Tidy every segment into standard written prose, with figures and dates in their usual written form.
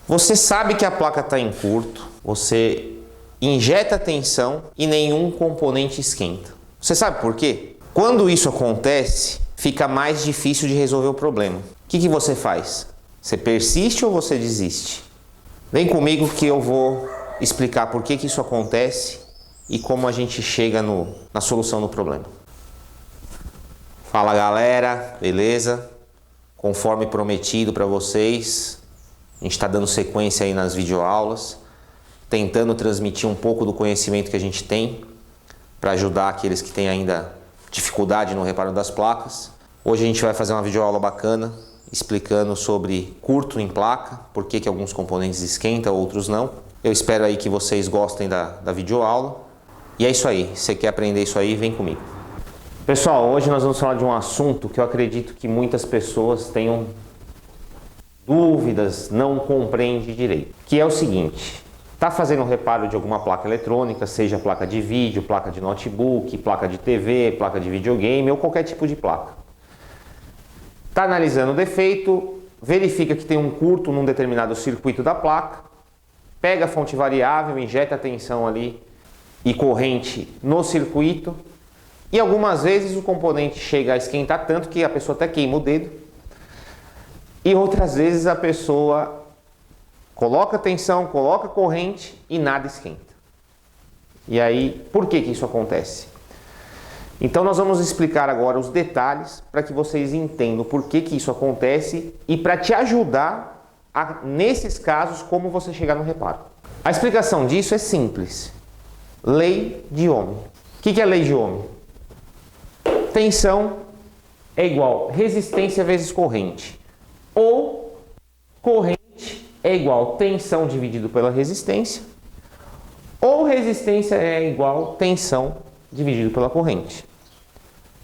Você sabe que a placa está em curto, você injeta tensão e nenhum componente esquenta. Você sabe por quê? Quando isso acontece, fica mais difícil de resolver o problema. O que você faz? Você persiste ou você desiste? Vem comigo que eu vou explicar por que isso acontece e como a gente chega na solução do problema. Fala galera, beleza? Conforme prometido para vocês, a gente está dando sequência aí nas videoaulas, tentando transmitir um pouco do conhecimento que a gente tem para ajudar aqueles que têm ainda dificuldade no reparo das placas. Hoje a gente vai fazer uma videoaula bacana, explicando sobre curto em placa, por que alguns componentes esquentam, outros não. Eu espero aí que vocês gostem da videoaula. E é isso aí, se você quer aprender isso aí, vem comigo. Pessoal, hoje nós vamos falar de um assunto que eu acredito que muitas pessoas tenham dúvidas, não compreendem direito. Que é o seguinte, está fazendo um reparo de alguma placa eletrônica, seja placa de vídeo, placa de notebook, placa de TV, placa de videogame ou qualquer tipo de placa. Está analisando o defeito, verifica que tem um curto num determinado circuito da placa, pega a fonte variável, injeta a tensão ali e corrente no circuito e algumas vezes o componente chega a esquentar tanto que a pessoa até queima o dedo e outras vezes a pessoa coloca tensão, coloca corrente e nada esquenta. E aí, por que isso acontece? Então nós vamos explicar agora os detalhes para que vocês entendam por que isso acontece e para te ajudar, nesses casos, como você chegar no reparo. A explicação disso é simples. Lei de Ohm. O que é a lei de Ohm? Tensão é igual resistência vezes corrente. Ou corrente é igual tensão dividido pela resistência. Ou resistência é igual tensão dividido pela corrente.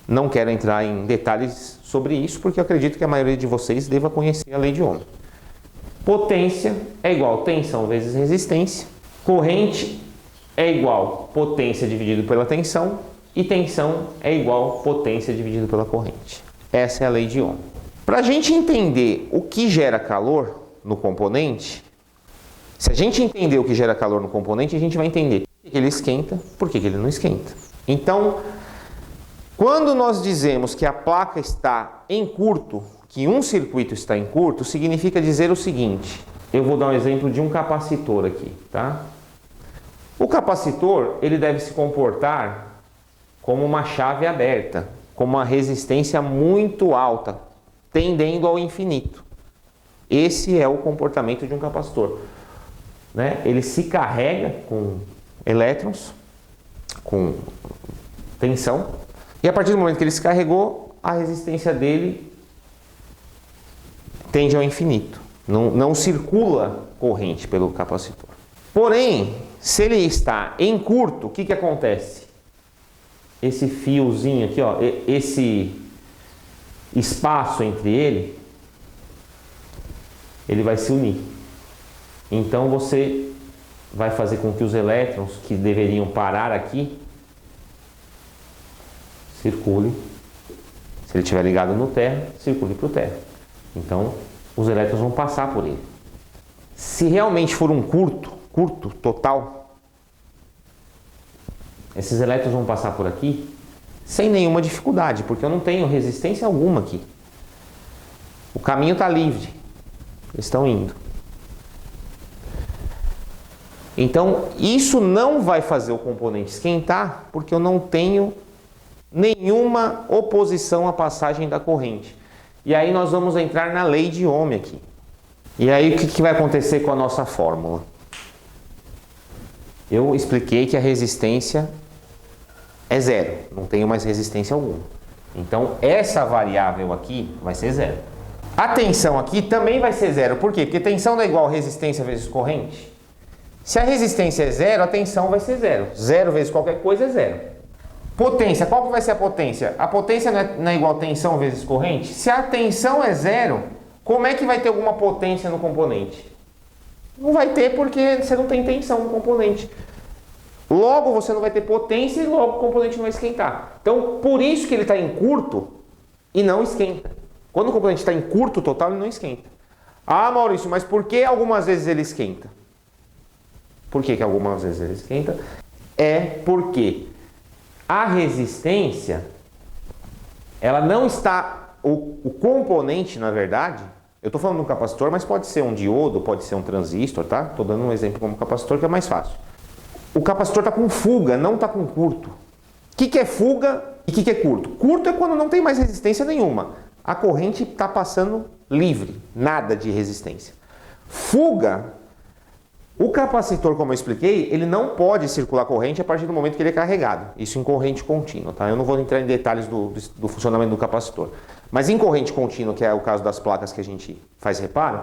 Não quero entrar em detalhes sobre isso, porque eu acredito que a maioria de vocês deva conhecer a lei de Ohm. Potência é igual tensão vezes resistência. Corrente é igual potência dividido pela tensão. E tensão é igual potência dividido pela corrente. Essa é a lei de Ohm. Para a gente entender o que gera calor no componente, se a gente entender o que gera calor no componente, a gente vai entender por que ele esquenta, por que ele não esquenta. Então, quando nós dizemos que a placa está em curto, que um circuito está em curto, significa dizer o seguinte. Eu vou dar um exemplo de um capacitor aqui, tá? O capacitor, ele deve se comportar como uma chave aberta, com uma resistência muito alta, tendendo ao infinito. Esse é o comportamento de um capacitor, né? Ele se carrega com elétrons, com tensão, e a partir do momento que ele se carregou, a resistência dele tende ao infinito. Não circula corrente pelo capacitor. Porém, se ele está em curto, o que acontece? Esse fiozinho aqui, ó, esse espaço entre ele vai se unir. Então você vai fazer com que os elétrons que deveriam parar aqui circule. Se ele estiver ligado no terra, circule para o terra. Então os elétrons vão passar por ele. Se realmente for um curto total, esses elétrons vão passar por aqui sem nenhuma dificuldade, porque eu não tenho resistência alguma aqui. O caminho está livre, eles estão indo. Então, isso não vai fazer o componente esquentar, porque eu não tenho nenhuma oposição à passagem da corrente. E aí nós vamos entrar na lei de Ohm aqui. E aí o que vai acontecer com a nossa fórmula? Eu expliquei que a resistência é zero, não tenho mais resistência alguma. Então essa variável aqui vai ser zero. A tensão aqui também vai ser zero. Por quê? Porque tensão não é igual a resistência vezes corrente. Se a resistência é zero, a tensão vai ser zero. Zero vezes qualquer coisa é zero. Potência, qual que vai ser a potência? A potência não é igual a tensão vezes corrente? Se a tensão é zero, como é que vai ter alguma potência no componente? Não vai ter, porque você não tem tensão no componente. Logo você não vai ter potência e logo o componente não vai esquentar. Então por isso que ele está em curto e não esquenta. Quando o componente está em curto total, ele não esquenta. Ah, Maurício, mas por que algumas vezes ele esquenta? Por que algumas vezes ele esquenta? É porque a resistência, ela não está... O componente, na verdade, eu estou falando de um capacitor, mas pode ser um diodo, pode ser um transistor, tá? Estou dando um exemplo como capacitor que é mais fácil. O capacitor está com fuga, não está com curto. O que é fuga e o que é curto? Curto é quando não tem mais resistência nenhuma. A corrente está passando livre, nada de resistência. Fuga, o capacitor, como eu expliquei, ele não pode circular corrente a partir do momento que ele é carregado. Isso em corrente contínua, tá? Eu não vou entrar em detalhes do funcionamento do capacitor. Mas em corrente contínua, que é o caso das placas que a gente faz reparo,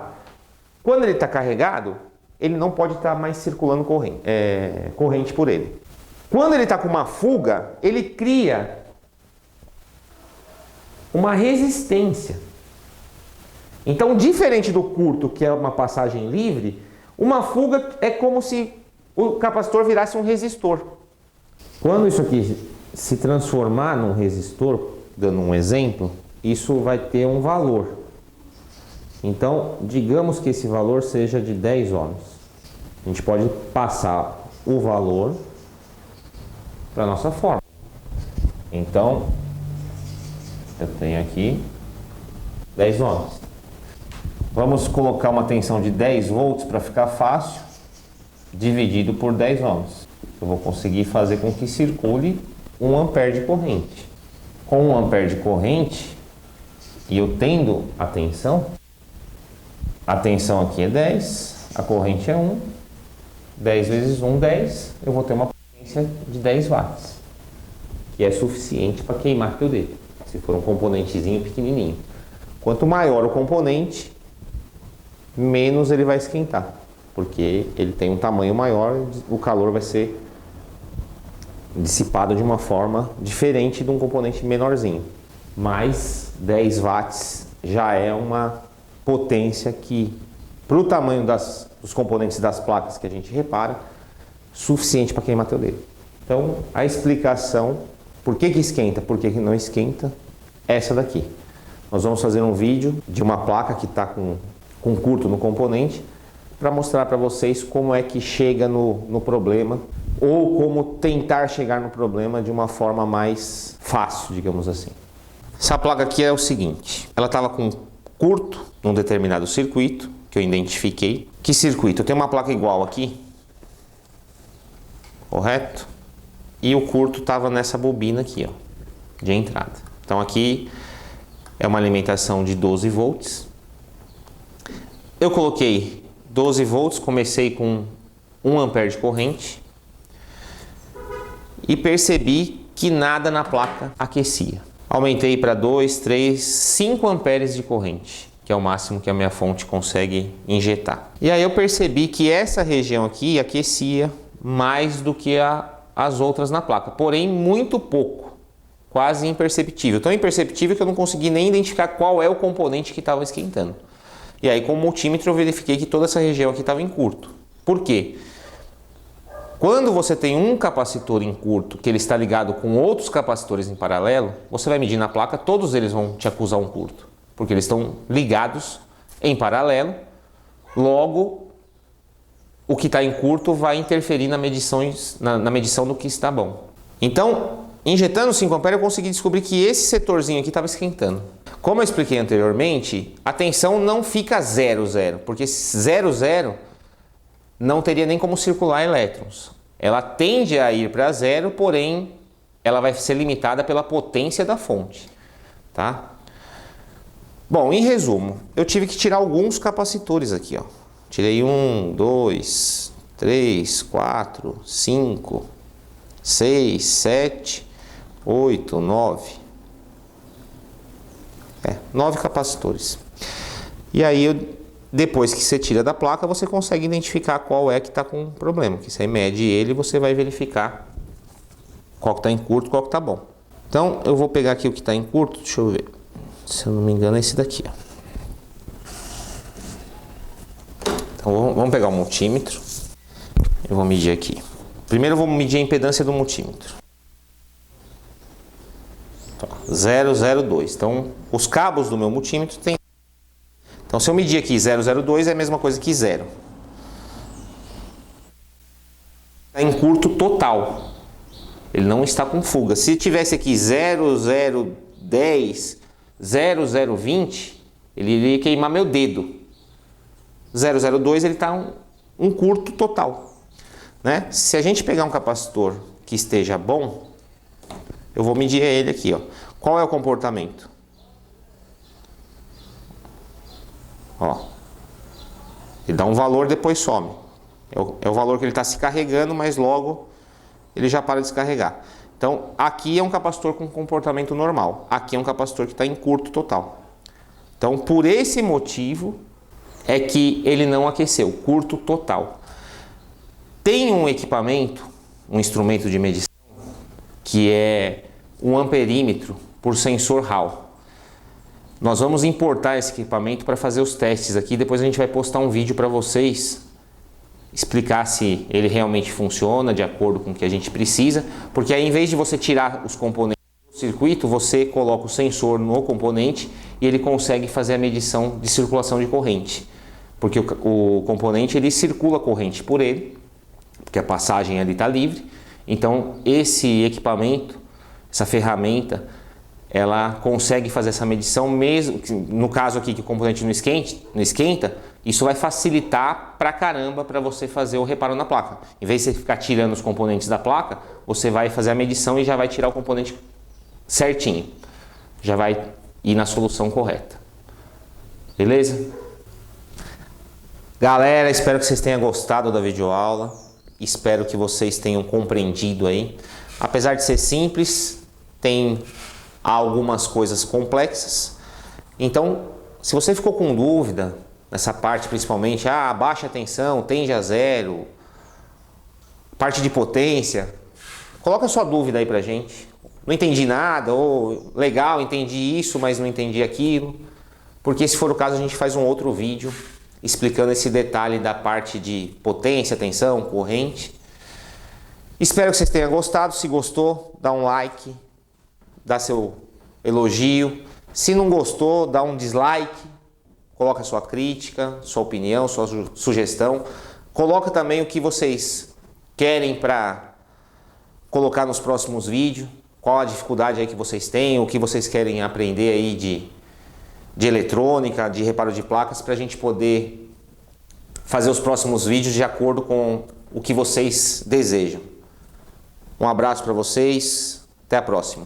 quando ele está carregado, ele não pode estar mais circulando corrente por ele. Quando ele está com uma fuga, ele cria uma resistência. Então, diferente do curto, que é uma passagem livre, uma fuga é como se o capacitor virasse um resistor. Quando isso aqui se transformar num resistor, dando um exemplo, isso vai ter um valor. Então, digamos que esse valor seja de 10 ohms. A gente pode passar o valor para a nossa fórmula. Então, eu tenho aqui 10 ohms. Vamos colocar uma tensão de 10 volts para ficar fácil, dividido por 10 ohms. Eu vou conseguir fazer com que circule 1 ampere de corrente. Com 1 ampere de corrente, e eu tendo a tensão aqui é 10, a corrente é 1, 10 vezes 1, 10, eu vou ter uma potência de 10 watts, que é suficiente para queimar teu dedo, se for um componentezinho pequenininho. Quanto maior o componente, menos ele vai esquentar, porque ele tem um tamanho maior, o calor vai ser dissipado de uma forma diferente de um componente menorzinho. Mas 10 watts já é uma potência que, para o tamanho dos componentes das placas que a gente repara, suficiente para queimar teu dedo. Então, a explicação, por que esquenta, por que não esquenta, é essa daqui. Nós vamos fazer um vídeo de uma placa que está com curto no componente, para mostrar para vocês como é que chega no problema, ou como tentar chegar no problema de uma forma mais fácil, digamos assim. Essa placa aqui é o seguinte, ela estava com curto num determinado circuito, que eu identifiquei. Que circuito? Eu tenho uma placa igual aqui, correto? E o curto estava nessa bobina aqui, ó, de entrada. Então aqui é uma alimentação de 12 volts. Eu coloquei 12 volts, comecei com 1 ampere de corrente e percebi que nada na placa aquecia. Aumentei para 2, 3, 5 amperes de corrente, que é o máximo que a minha fonte consegue injetar. E aí eu percebi que essa região aqui aquecia mais do que as outras na placa, porém muito pouco, quase imperceptível. Tão imperceptível que eu não consegui nem identificar qual é o componente que estava esquentando. E aí com o multímetro eu verifiquei que toda essa região aqui estava em curto. Por quê? Quando você tem um capacitor em curto, que ele está ligado com outros capacitores em paralelo, você vai medir na placa, todos eles vão te acusar um curto, porque eles estão ligados em paralelo, logo o que está em curto vai interferir na medição do que está bom. Então, injetando 5 A eu consegui descobrir que esse setorzinho aqui estava esquentando. Como eu expliquei anteriormente, a tensão não fica 0, 0, porque 0, 0 não teria nem como circular elétrons. Ela tende a ir para 0, porém ela vai ser limitada pela potência da fonte, tá? Bom, em resumo, eu tive que tirar alguns capacitores aqui, ó. Tirei 1, 2, 3, 4, 5, 6, 7, 8, 9. 9 capacitores. E aí, depois que você tira da placa, você consegue identificar qual é que está com problema. Que você mede ele e você vai verificar qual que está em curto e qual que está bom. Então, eu vou pegar aqui o que está em curto. Deixa eu ver. Se eu não me engano, é esse daqui, ó. Então, vamos pegar o multímetro. Eu vou medir aqui. Primeiro eu vou medir a impedância do multímetro. 002. Então, os cabos do meu multímetro tem. Então, Então, se eu medir aqui 0,02 é a mesma coisa que 0. Está em curto total. Ele não está com fuga. Se tivesse aqui 0,010, 0,020, ele iria queimar meu dedo. 0,02 ele está um curto total, né? Se a gente pegar um capacitor que esteja bom, eu vou medir ele aqui, ó. Qual é o comportamento? Ó, ele dá um valor, depois some. É o valor que ele está se carregando, mas logo ele já para de descarregar. Então, aqui é um capacitor com comportamento normal. Aqui é um capacitor que está em curto total. Então, por esse motivo é que ele não aqueceu, curto total. Tem um equipamento, um instrumento de medição, que é um amperímetro por sensor Hall. Nós vamos importar esse equipamento para fazer os testes aqui. Depois a gente vai postar um vídeo para vocês explicar se ele realmente funciona de acordo com o que a gente precisa, porque aí, em vez de você tirar os componentes do circuito, você coloca o sensor no componente e ele consegue fazer a medição de circulação de corrente, porque o componente ele circula corrente por ele, porque a passagem ali está livre. Então esse equipamento, essa ferramenta, ela consegue fazer essa medição mesmo, no caso aqui que o componente não esquenta, isso vai facilitar pra caramba para você fazer o reparo na placa. Em vez de você ficar tirando os componentes da placa, você vai fazer a medição e já vai tirar o componente certinho. Já vai ir na solução correta. Beleza? Galera, espero que vocês tenham gostado da videoaula. Espero que vocês tenham compreendido aí. Apesar de ser simples, tem algumas coisas complexas. Então, se você ficou com dúvida nessa parte, principalmente, baixa tensão, tende a zero, parte de potência, coloca a sua dúvida aí pra gente. Não entendi nada, ou legal, entendi isso, mas não entendi aquilo. Porque se for o caso, a gente faz um outro vídeo explicando esse detalhe da parte de potência, tensão, corrente. Espero que vocês tenham gostado. Se gostou, dá um like, dá seu elogio. Se não gostou, dá um dislike, coloca sua crítica, sua opinião, sua sugestão. Coloca também o que vocês querem para colocar nos próximos vídeos, qual a dificuldade aí que vocês têm, o que vocês querem aprender aí de eletrônica, de reparo de placas, para a gente poder fazer os próximos vídeos de acordo com o que vocês desejam. Um abraço para vocês, até a próxima.